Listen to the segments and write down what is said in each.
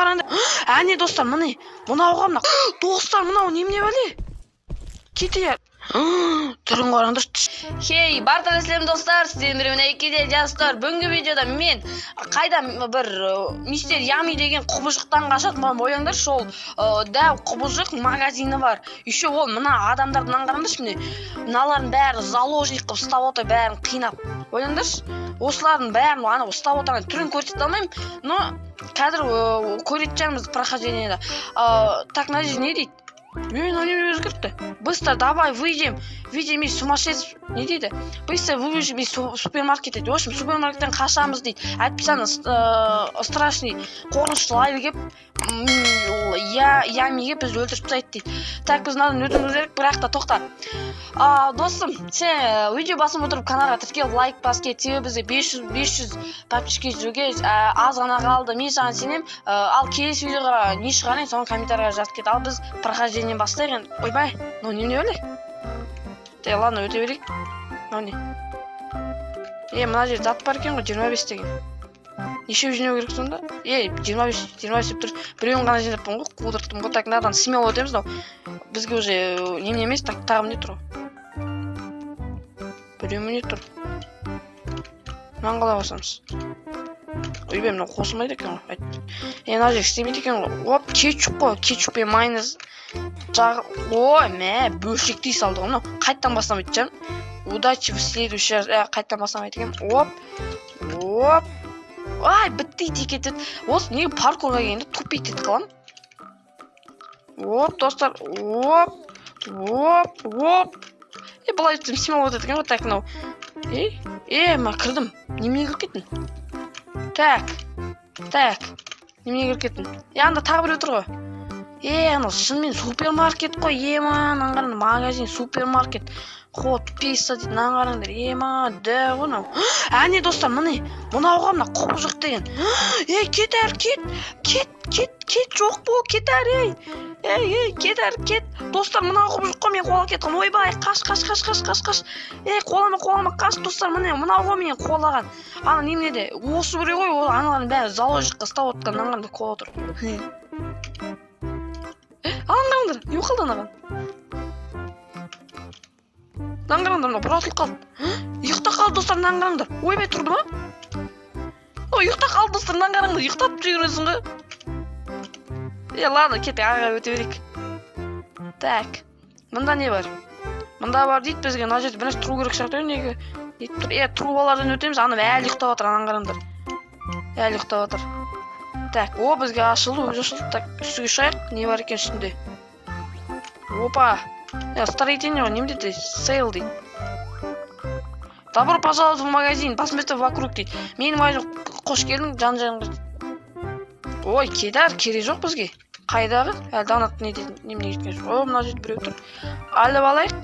қараңдар. Әне достар, міне мынауға мына. Достар, мынау немене бәле? Кетер. Түрін қараңдар. Хей, бартар эслем достар, сіздермен екеде жастар. Бүгінгі видеода мен қайда бір мистер Ями деген құбыжықтан қашады. Мына ойлаңдар, сол дәу құбыжық магазині бар. Еще ол мына адамдардан қараңдаршы, міне. Мыналардың бәрі заложник қылып ұстап отыр, бәрін қинап. Ойлаңдаршы, осылардың бәрін ана ұстап отырған түрін көрсете алмаймын, но қазір көрсетеміз прохождениеда. Так, мына жер не дейді? Мен оны өзгертті. Быстро давай выйдем. Видим из сумасшедший. Не дейді? Быстро выбежим из супермаркета. В общем, супермаркеттен қашамыз дейді. Әйтпесе страшный қорқынышты лайы келіп Ямиге біз өлтіріп тастайды дейді. Так, біз мынадан өтуіміз керек, бірақ та тоқта. Достым, сен видео басып отырып каналға тіркеліп лайк бас кет. Себебі бізде 500 подписчикке жүруге аз ғана қалды. Мен саған сенем. Ал келесі видеоға не шығарайын, соны комментарийға жазып кет. Ал біз прохождениеден бастайық. Ойбай, ну немене өле? Ладно, өте берейік. Ну не? Мына жер зат бар екен ғой, 25 деген. Неше жинау керек сонда? 25 деп тұр. Біреуін ғана жинаппын ғой, қудырттым ғой. Так, надан смело өтеміз, бізге уже немене емес, так, тағы не тұр? Біреуі не тұр? Мынаны қалай басамыз? Ойбай, мынау қосылмайды екен ғой. Мына жер істемейді екен ғой. Оп, кетчуп қой, кетчуп пен майонез жағы. Ой, бөлшектей салды ғой. Қайттан басамайды жан. Удачи в следующий раз. Қайттан басамайды екен. Оп. Ай, бітті кетеді. Осы неге паркурға келгенде тупить етіп қалам? Оп, достар. Оп. Бұлай өттім, смело өтеді екен ғой. Так, мынау. Ма кірдім. Немене кіріп кеттің? Так. Немене кіріп кеттің? Анда тағы бір өтір ғой. Анау шынымен супермаркет қой. Мынаны қараңдар, магазин, супермаркет. Ход пицца дейді, мынаны қараңдар. Да ғой мынау. Әне достар, мынауға мына құбыжық деген. Кетер, кет жоқ бол, кетер, кет. Достар, мына құбыжық қой, мен қола кеткен. Ойбай, қаш. Қолама, қаш, достар, мынауға мен қолаған. Ана неменеде, осы біреу ғой, ол аналардың бәрі заложникқа ұстап отқан, мынаны қараңдар, қол отыр. Қараңдар, не қалды анаған? Мынаны қараңдар, бұратылып қалды. Ұйықта қалды, достар, мынаны қараңдар. Ойбай, тұрды ма? Ұйықта қалды, достар, мынаны қараңдар. Ұйықтап жүресің ғой. Ладно, кет, аға өте берейік. Так, мында не бар? Мында бар дейді, бізге мына жерде бірінші тұру керек сияқты неге? Трубалардан өтеміз, анам әлі ұйықтап отыр, ананы қараңдар. Әлі ұйықтап отыр. Так, бізге ашылды, Так, үстіге шайық, не бар екен үстінде? Опа! Строительный, не дейді? Сейл дейді. Добро пожаловать в магазин, посмотрите вокруг дейді. Менің магазин қош келдің, жан-жағыңға. Ой, кетер, керек жоқ бізге. Қайдағы? Әлі донат не дейді, немене кеткен жоқ. Мына жерде біреу тұр. Алып алайық.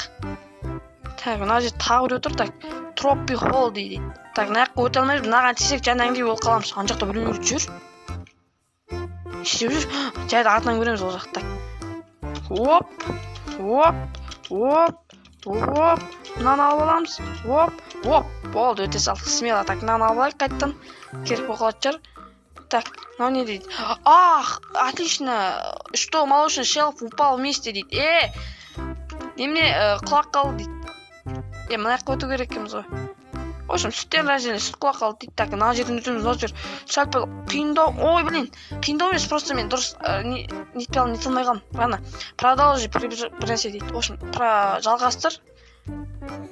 Так, мына жерде тағы біреу тұр. Так, Троппи Холл дейді. Так, мына жаққа өте алмаймыз, мынаған тисек жаңағындай болып қаламыз. Ана жақта біреу жүр. Істеп жүр. Жайды атынан көреміз ол жақта. Оп. Мынаны алып аламыз. Оп. Болды, өте салдық. Смело. Так, мынаны алып алайық қайттан. Керек болып жатыр. Так, мынау не дейді? Отлично. Что, молочный шелф упал вместе дейді. Немене құлақ қалды дейді. Мына жаққа өту керек екенбіз ғой. В общем, сүттен разделе, сүт құлақ қалды дейді. Так, мына жерден өтеміз, мына жер сәл-пәл қиындау. Ой, қиындау емес, просто мен дұрыс нетпей қалдым. Ғана, продолжи принеси дейді. В общем, жалғастыр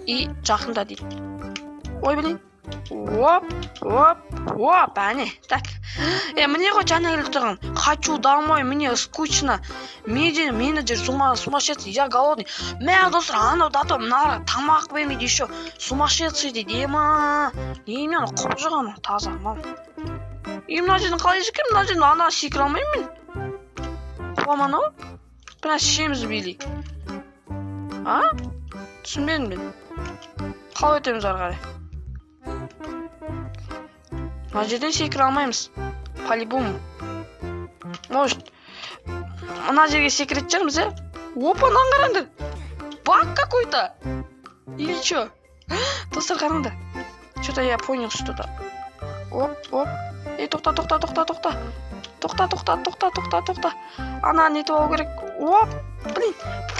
и жақында дейді. Ой, Оп, әне. Так. Міне ғой жаңа келіп тұрған. Хочу домой, мне скучно. Менеджер сумасшедший, я голодный. Достар, анау датом мына тамақ бермейді еще. Сумасшедший дейді. Немен құбыжық ана таза. Мына жерден қалай жеткен? Мына жерден ана секіре алмаймын мен. Қуам анау? Біраз шешеміз билейік. Түсінбедім мен. Қалай өтеміз ары қарай? Мына жерден секіре алмаймыз. По-любому. Может, мына жерге секіретін шығармыз, Опа, мынаны қараңдар. Баг какой-то. Или что? Достар, қараңдар. Что-то я понял что-то. Оп. Тоқта. Ана нетіп алу керек. Оп, блин.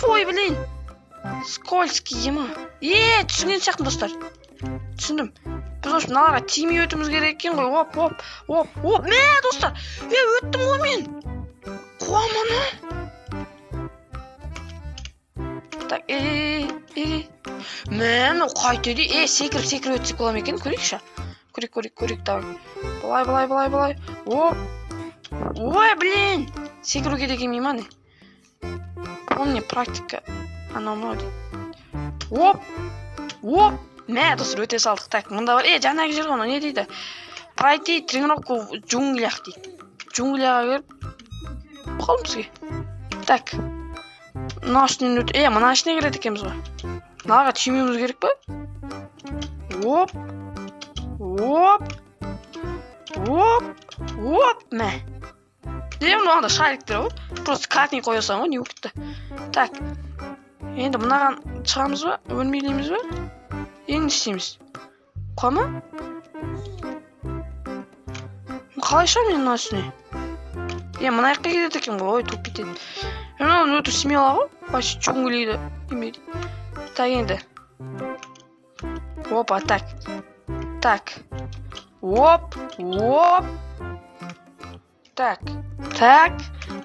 Ой, блин. Скользкий ема. Түсінген сияқтымын достар. Түсіндім. Біз осы мыналарға тимей өтіміз керек екен ғой. Оп. Мә, достар. Өттім ғой мен. Қуаманы. Так, Мә, қайтеді. Секіріп өтсек бола ма екен? Көрейікші. Көрейік, давай. Былай. Оп. Ой, блин. Секіруге де келмей ма не? Помни, практика. Анау дейді. Оп. Мә, достар, өте салдық. Так, мұнда бар. Жаңағы жер ғана не дейді? Пройти тренировку в джунглях дейді. Джунгляға келіп қалым бізге. Так. Мына ішінен өт. Мына ішіне кіреді екенбіз ғой. Мынаға түймеуіміз керек па? Оп. Мә. Мынада шариктер ғой. Просто картинг қоясың ғой, не өкітті. Так. Енді мынаған шығамыз ба? Өлмейлейміз ба? Енді істейміз. Қома? Қалай шығам мен мына үстіне? Мына жаққа кетеді екен ғой, ой, топ кетеді. Мынаны өтіп смела ғой, вообще джунглиді емейді. Так, енді. Опа, так. Оп. Так.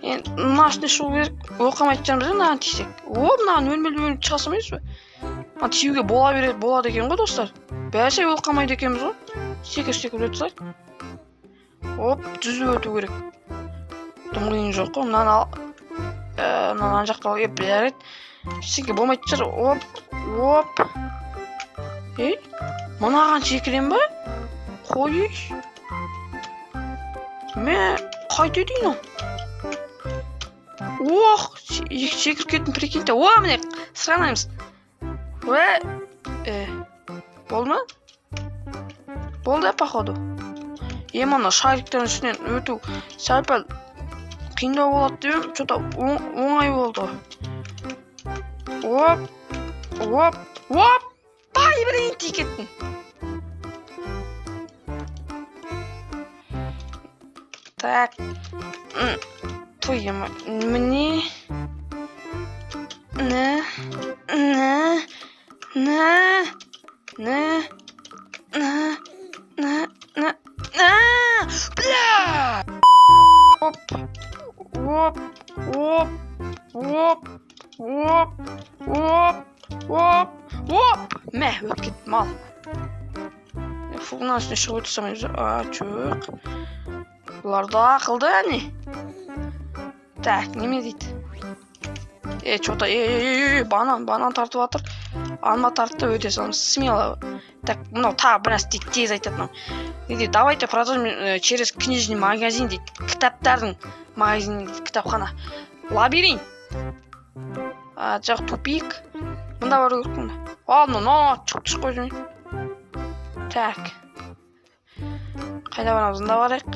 Енді мына үстіне шығу керек. Оқамайды жанымыз мынаған тиісек. Мынаған өлмелі шығасам емес бе? Тиюге болады екен ғой, достар. Бәсе оқамайды екенбіз ғой. Секір өтіп сай. Оп, жүзіп өту керек. Дұмғиын жоқ қой. Мынаны жаққа бәрет. Сенге болмайды шығар. Оп. Мынаған секірем ба? Қой. Мә, қайты дейін ол? Секір кетін прикиньте. Міне, сыранаймыз. Болды ма? Болды, походу. Мына шариктердің үстінен өту сәл-пәл қиындау болады деп, что-то оңай болды. Оп. Бай, блин, тикеттің. Так. Твою мать. Мне. Бля! Оп. Мә, өт кетті мал. Фугнан үстіне шығып өтсем, жоқ. Бұларды ақылды, не? Так, неме дейді? Что-то, банан тартып атыр. Алма тартып өте салымыз, смело. Так, мынау тағы біраз дейді, тез айтатын. Не дейді, давайте продолжим через книжный магазин дейді. Кітаптардың магазин дейді, кітапхана. Лабиринт. Жоқ, тупик. Мында бар көріп мұнда. Шығып қойдым. Так. Қайда барамыз, мында барайық.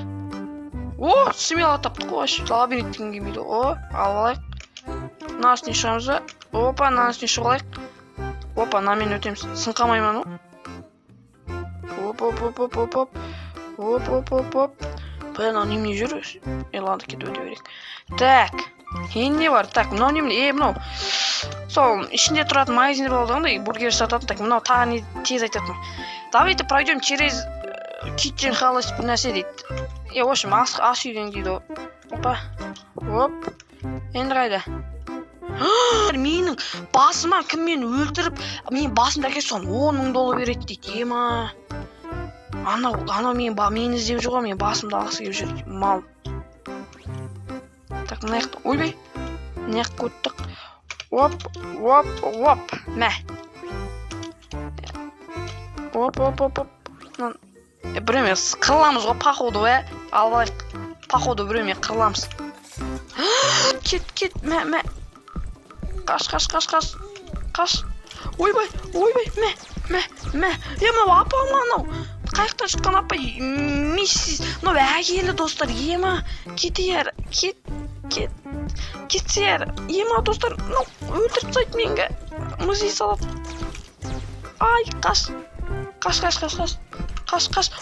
Смело таптық қой, лабириттің келмейді. Алайық. Мына үстіне шығамыз ба? Опа, мына үстіне шығалайық. Опа, намен өтеміз. Сынқамайман о. Оп. Блин, немене жүр? Ладно, кетіп өте берейік. Так. Енді не бар? Так, мынау немене? Мынау. Сол, ішінде тұратын магазиндер болғанда, бургер сататын. Так, мынау тағы не тез айтатын. Давайте пройдем через kitchen халас бір нәрсе дейді. В общем, ас үйден дейді. Опа. Оп. Енді қайда? Менің басыма кім мені өлтіріп, менің басымда әкеліп соған $10,000 береді дейді. Анау мені іздеп жүр ғой, менің басымды алғысы келіп жүр. Мал. Так, мына жақта. Ойбай. Мына жаққа өттік. Оп. Мә. Оп. Біреумен қырыламыз ғой, походу, алайық. Походу, біреумен қырыламыз. Кет, мә. Қаш. Ойбай, мә. Мынау апам анау. Қайықтан шыққан апа, миссис. Мынау әкелі достар, кетер. Кетер. Достар, өлтіріп тастайды менге. Музей салады. Ай, қаш.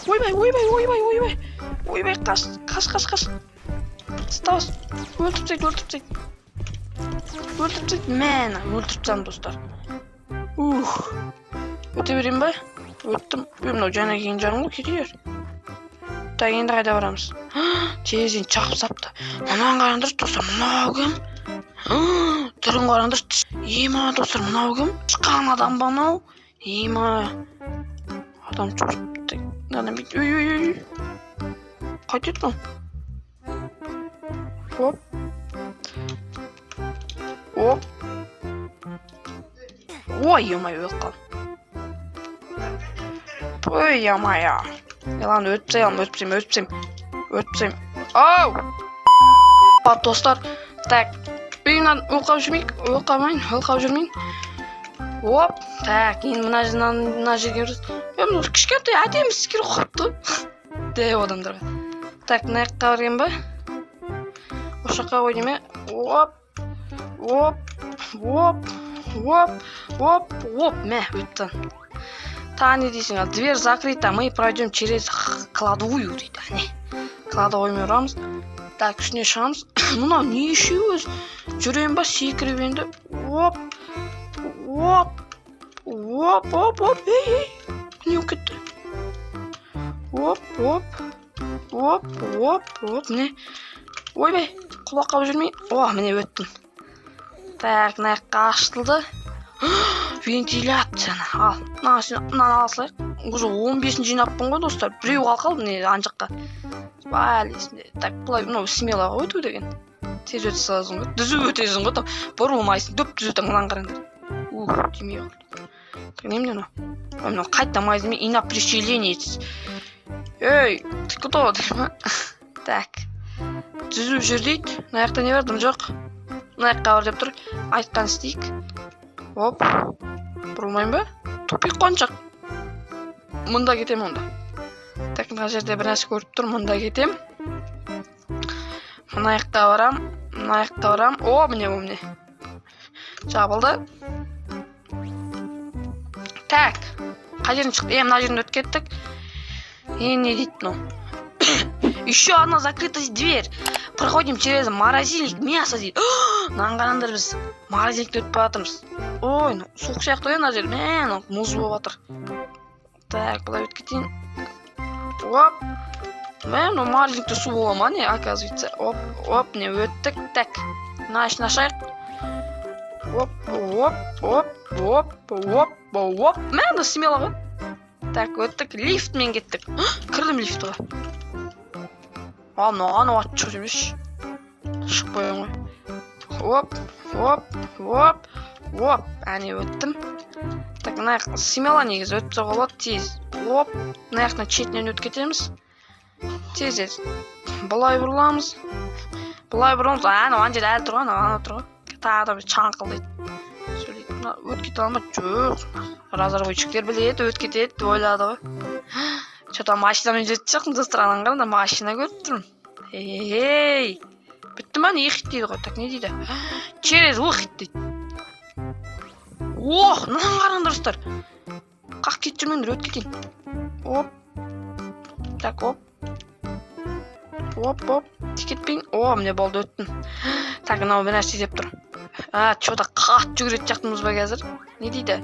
Ойбай. Ойбай, қаш. Стас, өлтіріп тастайды. Мені өлтіріп тастадым, достар. Өте берейін ба? Өттім. Мынау жаңа келген жарым ғой, кете бер. Так, енді қайда барамыз? Терезені чақып сапты. Мынаған қараңдар, достар, мынау кім? Түрін қараңдар. Ема, достар, мынау кім? Шыққан адам ба мынау? Ема. Адам чөпті. Ой. Қайтеді бұл? Оп. Ой, емай, өліп қалдым. Ой, емай. Yalan ötpsem. Ау! Достар, так. Үйімнен өлқап жүрмейін. Оп, так, енді мына жерге өріз. Кішкентай әдемі іскер қопты. Дәу адамдарға. Так, мына жаққа барген ба? Ошаққа қой деме. Оп. Мә, өттін. Та не дейсің, дверь закрыта, мы пройдем через кладовую дейді. Кладовоймен ұрамыз. Так, үшіне шығамыз. Мынау не үші өз? Жүрем ба, секіріп енді. Оп. Ей. Не өкетті? Оп. Міне. Ойбай, құлаққа жүрмей. Міне өттім. Так, мына жаққа ашылды. Вентиляцияны ал. Мынаны алсайық. Уже 15-ін жинаппын ғой, достар. Біреу қалды міне анжаққа. Есімде. Так, бұлай мынау смелаға өту деген. Тез өте саласың ғой. Дүзу өтесің ғой. Бұрылмайсың. Дөп-дүз өтің. Мынаны қараңдар. Демей қалды. Не міне мынау? Мынау қайтамайсың мен на прищеление. Ей, ты кто деймін? Так. Дүзу жүр дейді. Мына жақта не бар? Дым жоқ. Мына жаққа бар деп тұр. Айтқан істейік. Оп. Бұрылмайын ба? Тупик қоншақ. Мұнда кетем онда. Так, мына жерде бір нәрсе көріп тұр. Мұнда кетем. Мына жаққа барам. Міне. Жабылды. Так. Қай жерін шықты? Мына жерін өтіп кеттік. Не дейді мынау? Еще одна закрытая дверь. Проходим через морозильник. Мясо дейді. Мынаны қараңдар, біз морозильникті өтіп жатырмыз. Ой, суық сияқты ғой мына жер. Мұз болып жатыр. Так, бұлай өтіп кетейін. Оп. Морозильникте су бола ма не, оказывается. Оп, не өттік. Так, мына ішін ашайық. Оп. Мені смело ғой. Так, өттік. Лифтмен кеттік. Кірдім лифтіға. Мынаған уат шығып жүрмеш. Шық қойын ғой. Оп. Әне өттім. Так, мына смело негіз өтіп тұрға болады тез. Оп. Мына яқтан четінен өтіп кетеміз. Тез. Бұлай бұрыламыз. Ана жер әлі тұрған, ана тұрған. Тағы да бір чаңқылдайды. Сөйлейді. Өт кете алмады. Жоқ. Разработчиктер біледі, өт кетеді, ойлады ғой. Что-то машинамен жетіп шықтым, достар, анан қаранда машина көріп тұрмын. Эй! Бітті ма, не ехит дейді ғой. Так, не дейді? Через выход дейді. Мынаны қараңдар, достар. Қақ кетіп жүрмеңдер, өт кетейін. Оп. Так, оп. Тек кетпейін. Міне болды, өттім. Так, мынау бір нәрсе деп тұр. Что-то қатты жүгіретін жақтымыз ба қазір? Не дейді?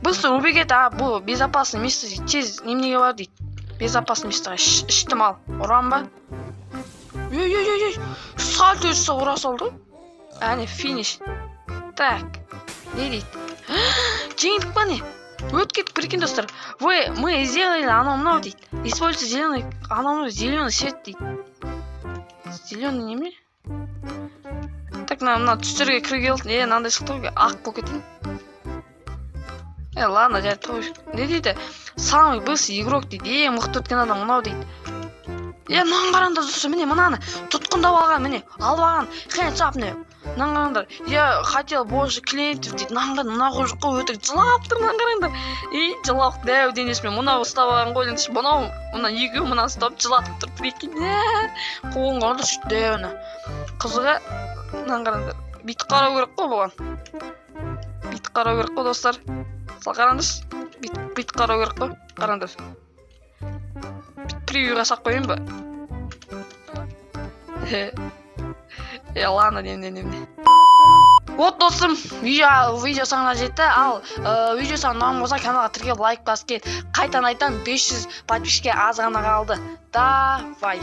Быстро убегет, бұл безопасный место дейді. Тез немнеге бар дейді. Безопасный местоға іштім ал. Ұрам ба? Ей. Сальто жүрсе ұра салды. Әне, финиш. Так. Не дейді? Жеңдік па не? Өт кетіп прикинь, достар. Мы сделали анау-мынау дейді. Используйте зеленый, анау-мынау зеленый свет дейді. Зеленый неме? Так, мына түстерге кірге алды. Мынандай шықты ғой, ақ болып кетейін. Ладно, жарты ғой. Не дейді? Самый быстрый игрок дейді. Мықты өткен адам мынау дейді. Мынаны қараңдар, достар, міне мынаны тұтқындап алған, міне алып алған. Хэншап не? Мынаны қараңдар. Я хотел больше клиентов дейді. Мына қожыққа өтіп жылап тұр, мынаны қараңдар. Жылап дәу денесімен мынау ұстап алған ғой. Мына екеу мына ұстап жылап тұр. Прикинь. Қолын қараңдар, шүт дәуіні. Қызыға мынаны қараңдар. Бүйтіп қарау керек қой бұған. Бүйтіп қарау керек қой, достар. Сал қараңдаршы. Бүйтіп қарау керек қой. Қараңдар. Превью жасап қойын ба? Ладно, демне. Вот достым, видео соңына жетті. Ал видео саған ұнаған болса каналға тіркеліп лайк басып кет. Қайтадан айтам, 500 подписчикке аз ғана қалды. Давай.